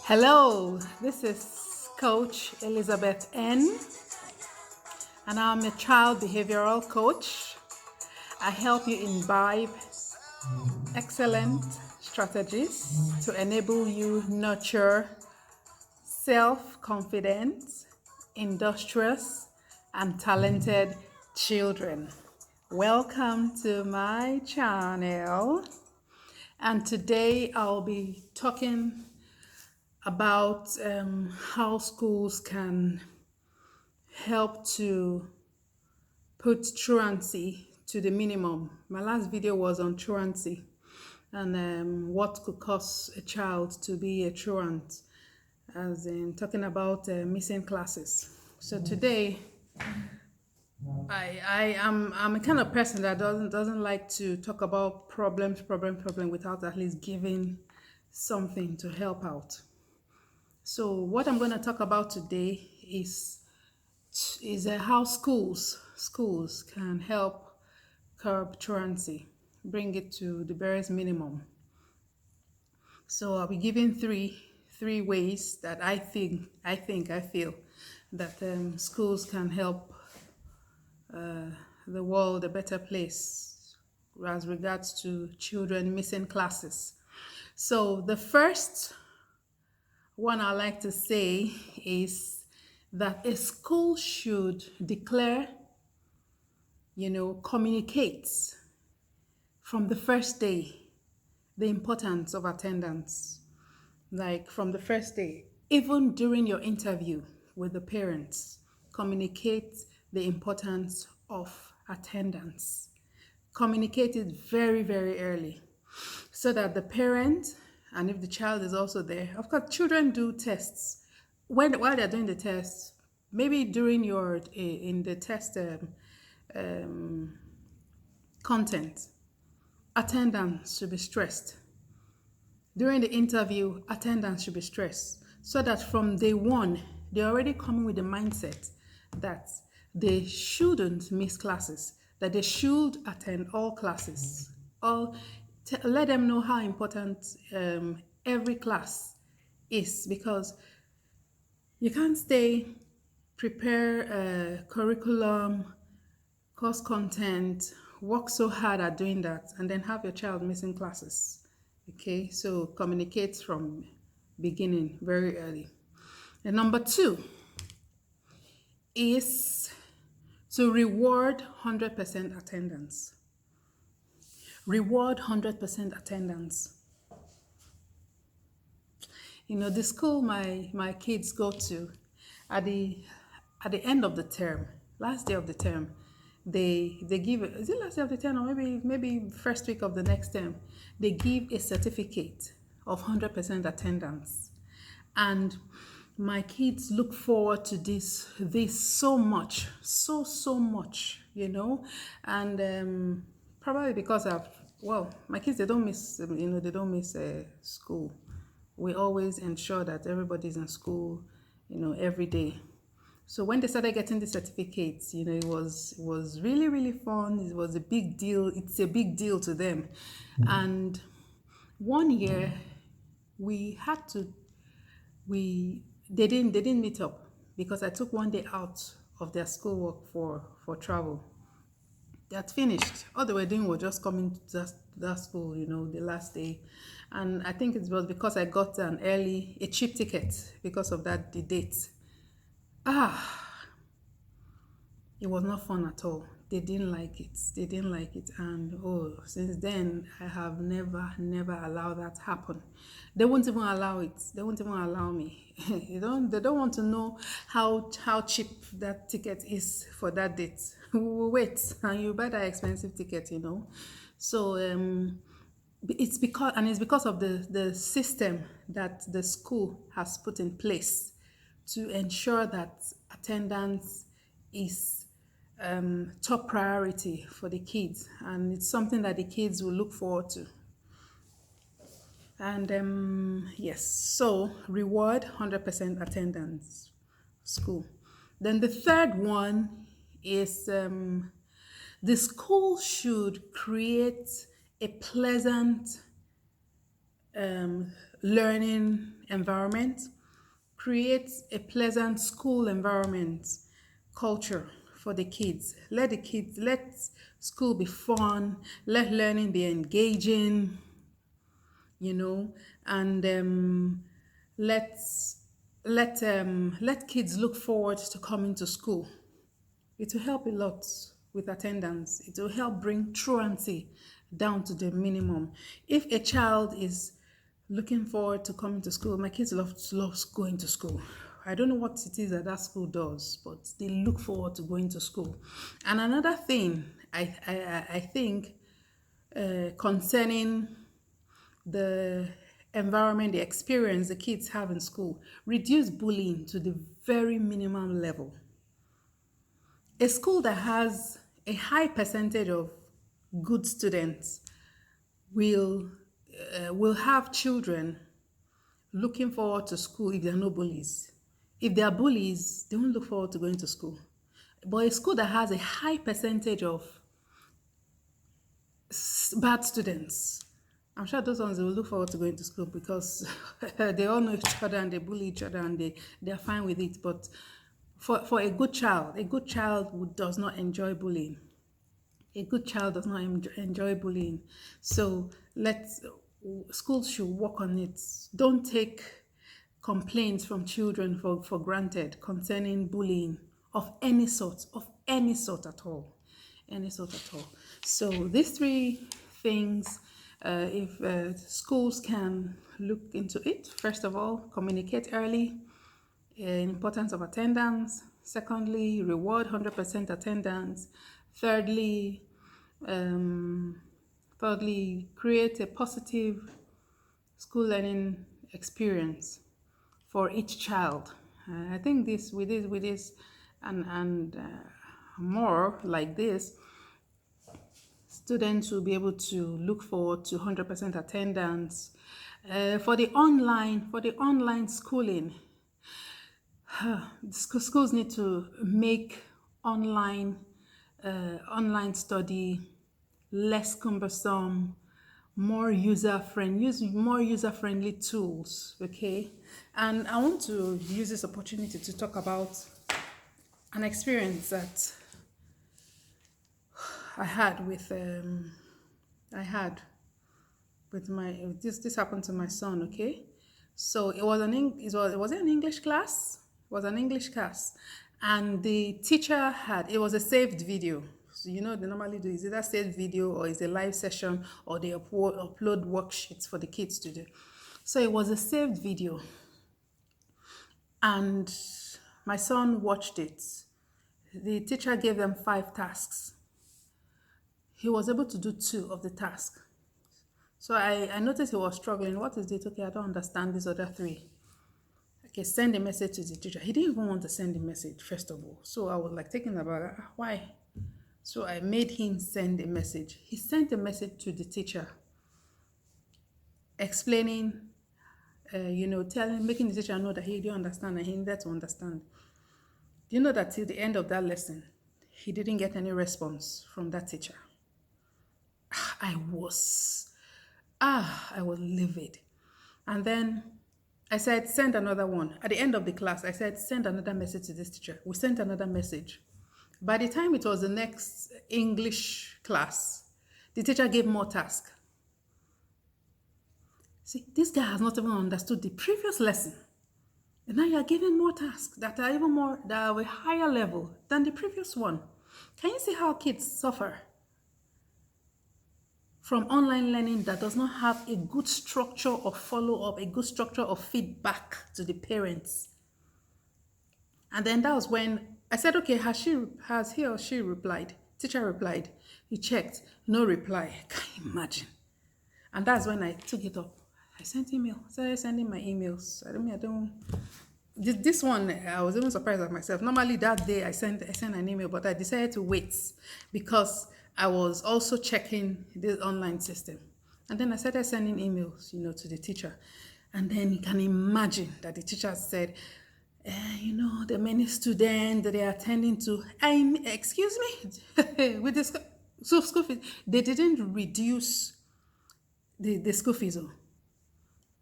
Hello, this is Coach Elizabeth N, and I'm a child behavioral coach. I help you imbibe excellent strategies to enable you nurture self-confident, industrious, and talented children. Welcome to my channel, and today I'll be talking about how schools can help to put truancy to the minimum. My last video was on truancy and what could cause a child to be a truant, as in talking about missing classes. So today, I'm a kind of person that doesn't like to talk about problem without at least giving something to help out. So what I'm going to talk about today is how schools can help curb truancy, bring it to the barest minimum. So I'll be giving three ways that I feel that schools can help the world a better place as regards to children missing classes. So the first one I like to say is that a school should declare, communicate from the first day the importance of attendance. Like from the first day, even during your interview with the parents, communicate the importance of attendance. Communicate it very, very early so that the parent, and if the child is also there, of course, children do tests. While they're doing the tests, maybe during in the test content, attendance should be stressed. During the interview, attendance should be stressed so that from day one, they're already coming with the mindset that they shouldn't miss classes, that they should attend all classes. Let them know how important every class is, because you can't stay, prepare a curriculum, course content, work so hard at doing that, and then have your child missing classes. Okay, so communicate from beginning very early. And number two is to reward 100% attendance. Reward 100% attendance. The school my kids go to, at the end of the term, last day of the term, they give, is it last day of the term or maybe first week of the next term, they give a certificate of 100% attendance. And my kids look forward to this so much, so much, and probably because my kids, they don't miss, school. We always ensure that everybody's in school, every day. So when they started getting the certificates, it was really, really fun. It was a big deal. It's a big deal to them. And one year we had to we they didn't meet up because I took one day out of their schoolwork for travel. That finished. All they were doing was just coming to that school, the last day. And I think it was because I got a cheap ticket because of the date. It was not fun at all. They didn't like it. They didn't like it. And since then, I have never allowed that happen. They won't even allow it. They won't even allow me. They don't want to know how cheap that ticket is for that date. We will wait and you buy that expensive ticket, So it's because of the system that the school has put in place to ensure that attendance is top priority for the kids, and it's something that the kids will look forward to. And yes, so reward 100% attendance school. Then the third one is the school should create a pleasant um, learning environment, create a pleasant school environment culture for the kids. Let school be fun, let learning be engaging, you know, and let's let kids look forward to coming to school. It will help a lot with attendance. It will help bring truancy down to the minimum. If a child is looking forward to coming to school, my kids loves going to school. I don't know what it is that that school does, but they look forward to going to school. And another thing I think concerning the environment, the experience the kids have in school, reduce bullying to the very minimum level. A school that has a high percentage of good students will will have children looking forward to school if there are no bullies. If there are bullies, they won't look forward to going to school. But a school that has a high percentage of bad students, I'm sure those ones will look forward to going to school because they all know each other and they bully each other and they're fine with it. But for a good child who does not enjoy bullying. A good child does not enjoy bullying. So schools should work on it. Don't take complaints from children for granted concerning bullying of any sort at all. Any sort at all. So these three things, if schools can look into it, first of all, communicate early, importance of attendance. Secondly, reward 100% attendance. Thirdly, um, create a positive school learning experience for each child. I think with this, and more like this, students will be able to look forward to 100% attendance. For the online schooling, schools need to make online study less cumbersome, use more user-friendly tools, okay? And I want to use this opportunity to talk about an experience that I had with my this happened to my son, okay? So it was an English class. It was an English class, and the teacher it was a saved video. So they normally do is either saved video or it's a live session or they upload worksheets for the kids to do. So it was a saved video, and my son watched it. The teacher gave them 5 tasks. He was able to do 2 of the tasks. So I noticed he was struggling. What is it? Okay, I don't understand these other 3. Okay, send a message to the teacher. He didn't even want to send a message, first of all. So I was like thinking about why? So I made him send a message. He sent a message to the teacher explaining, making the teacher know that he didn't understand and he needed to understand. Do you know that till the end of that lesson, he didn't get any response from that teacher? I was livid. And then I said, send another one. At the end of the class, I said, send another message to this teacher. We sent another message. By the time it was the next English class, the teacher gave more tasks. See, this guy has not even understood the previous lesson. And now you're giving more tasks that are a higher level than the previous one. Can you see how kids suffer from online learning that does not have a good structure of follow-up, a good structure of feedback to the parents? And then that was when I said, okay, has he or she replied? Teacher replied. He checked, no reply. Can you imagine? And that's when I took it up. I sent email. I started sending my emails. This one, I was even surprised at myself. Normally that day I sent an email, but I decided to wait because I was also checking this online system. And then I started sending emails, to the teacher. And then you can imagine that the teacher said, the many students that they are attending to, excuse me, with this school fees, they didn't reduce the school fees.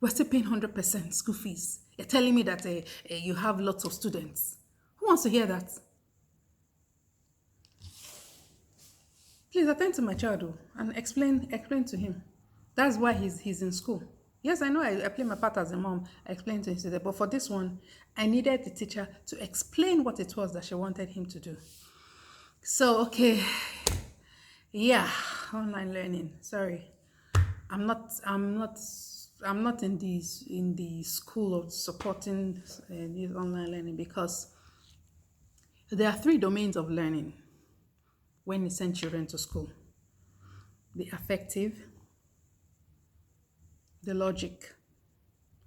We're still paying 100% school fees. You're telling me that you have lots of students. Who wants to hear that? Please attend to my child and explain to him. That's why he's in school. Yes, I know I play my part as a mom. I explained to him today, but for this one, I needed the teacher to explain what it was that she wanted him to do. So, okay, yeah, online learning. Sorry, I'm not in the school of supporting this online learning, because there are three domains of learning when you send children to school: the affective, the logic,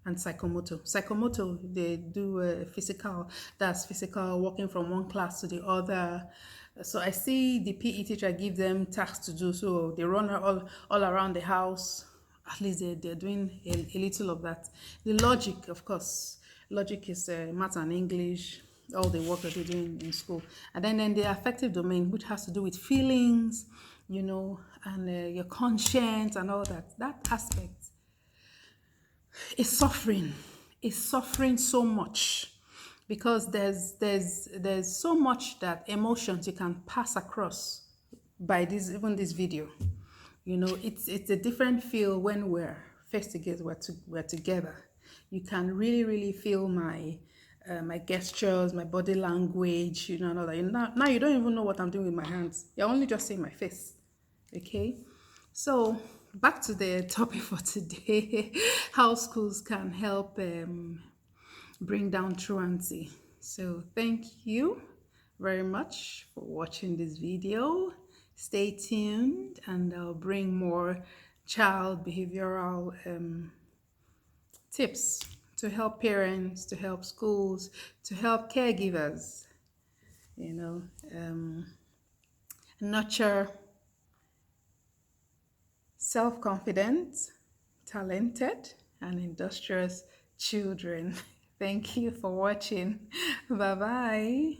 and psychomotor. Psychomotor, they do physical, that's physical, walking from one class to the other. So I see the PE teacher give them tasks to do, so they run all around the house. At least they're doing a little of that. The logic, of course, logic is math and English, all the work that they're doing in school. And then the affective domain, which has to do with feelings, and your conscience and all that. That aspect is suffering so much, because there's so much that emotions you can pass across by this video. It's a different feel when we're face to face, we're together. You can really feel my gestures, my body language, and all that. Now you don't even know what I'm doing with my hands. You're only just seeing my face. Okay, so back to the topic for today: how schools can help bring down truancy. So thank you very much for watching this video. Stay tuned, and I'll bring more child behavioral tips to help parents, to help schools, to help caregivers, you know, nurture self-confident, talented, and industrious children. Thank you for watching. Bye bye.